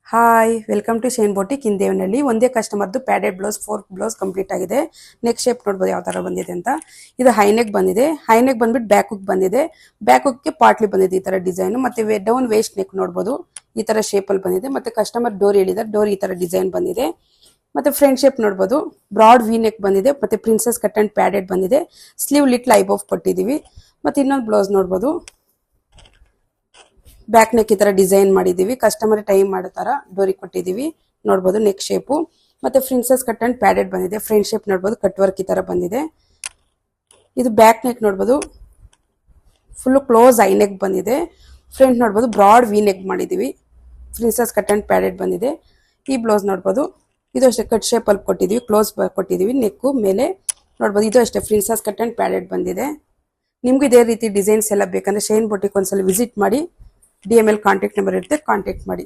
Hi welcome to Shine boutique in Devanahalli. ಒಂದೇ ಕಸ್ಟಮರ್ದು padded blouse 4 blouse complete ಆಗಿದೆ. Neck shape ನೋಡ್ಬೋದು ಯಾವ ತರ ಬಂದಿದೆ ಅಂತ. ಇದು ಹೈನೆಕ್ ಬಂದಿದೆ. ಹೈನೆಕ್ ಬಂದ್ಬಿಟ್ಟು ಬ್ಯಾಕ್ ಹುಕ್ ಬಂದಿದೆ. ಬ್ಯಾಕ್ ಹುಕ್ ಗೆ ಪಾಟ್ಲಿ ಬಂದಿದೆ ಈ ತರ ಡಿಸೈನ್. ಮತ್ತೆ ಡೌನ್ ವೇಸ್ಟ್ ನೆಕ್ ನೋಡ್ಬೋದು ಈ ತರ ಶೇಪ್ ಅಲ್ಲಿ ಬಂದಿದೆ. ಮತ್ತೆ ಕಸ್ಟಮರ್ ಡೋರ್ ಹೇಳಿದ್ದಾರೆ, ಡೋರ್ ಈ ತರ ಡಿಸೈನ್ ಬಂದಿದೆ. ಮತ್ತೆ ಫ್ರಂಟ್ ಶೇಪ್ ನೋಡ್ಬೋದು ಬ್ರಾಡ್ ವಿ ನೆಕ್ ಬಂದಿದೆ. ಮತ್ತೆ ಪ್ರಿನ್ಸೆಸ್ ಕಟ್ ಅಂಡ್ ಪ್ಯಾಡೆಡ್ ಬಂದಿದೆ. ಸ್ಲೀವ್ ಲಿಟ್ಲ್ ಐಬಾಫ್ ಕೊಟ್ಟಿದೀವಿ. ಮತ್ತೆ ಇನ್ನೊಂದು ಬ್ಲೌಸ್ ನೋಡ್ಬೋದು ಬ್ಯಾಕ್ ನೆಕ್ ಈ ತರ ಡಿಸೈನ್ ಮಾಡಿದೀವಿ. ಕಸ್ಟಮರ್ ಟೈಮ್ ಮಾಡೋ ತರ ಡೋರಿ ಕೊಟ್ಟಿದೀವಿ ನೋಡ್ಬೋದು. ನೆಕ್ ಶೇಪು ಮತ್ತೆ ಪ್ರಿನ್ಸೆಸ್ ಕಟ್ ಅಂಡ್ ಪ್ಯಾಡೆಡ್ ಬಂದಿದೆ. ಫ್ರಂಟ್ ಶೇಪ್ ನೋಡ್ಬೋದು ಕಟ್ ವರ್ಕ್ ಈ ತರ ಬಂದಿದೆ. ಇದು ಬ್ಯಾಕ್ ನೆಕ್ ನೋಡ್ಬೋದು ಫುಲ್ ಕ್ಲೋಸ್ ಐ ನೆಕ್ ಬಂದಿದೆ. ಫ್ರಂಟ್ ನೋಡ್ಬೋದು ಬ್ರಾಡ್ ವಿ ನೆಕ್ ಮಾಡಿದೀವಿ. ಪ್ರಿನ್ಸೆಸ್ ಕಟ್ ಅಂಡ್ ಪ್ಯಾಡೆಡ್ ಬಂದಿದೆ. ಈ ಬ್ಲೌಸ್ ನೋಡ್ಬೋದು ಇದು ಅಷ್ಟೇ ಕಟ್ ಶೇಪ್ ಅಲ್ಲಿ ಕೊಟ್ಟಿದೀವಿ, ಕ್ಲೋಸ್ ಕೊಟ್ಟಿದೀವಿ. ನೆಕ್ ಮೇಲೆ ನೋಡ್ಬೋದು ಇದು ಅಷ್ಟೇ ಪ್ರಿನ್ಸೆಸ್ ಕಟ್ ಅಂಡ್ ಪ್ಯಾಡೆಡ್ ಬಂದಿದೆ. ನಿಮ್ಗೂ ಇದೇ ರೀತಿ ಡಿಸೈನ್ಸ್ ಎಲ್ಲ ಬೇಕಂದ್ರೆ ಶೈನ್ ಬೊಟಿಕ್ ಒಂದ್ಸಲ ವಿಸಿಟ್ ಮಾಡಿ. DML ಕಾಂಟ್ಯಾಕ್ಟ್ ನಂಬರ್ ಇರುತ್ತೆ, ಕಾಂಟ್ಯಾಕ್ಟ್ ಮಾಡಿ.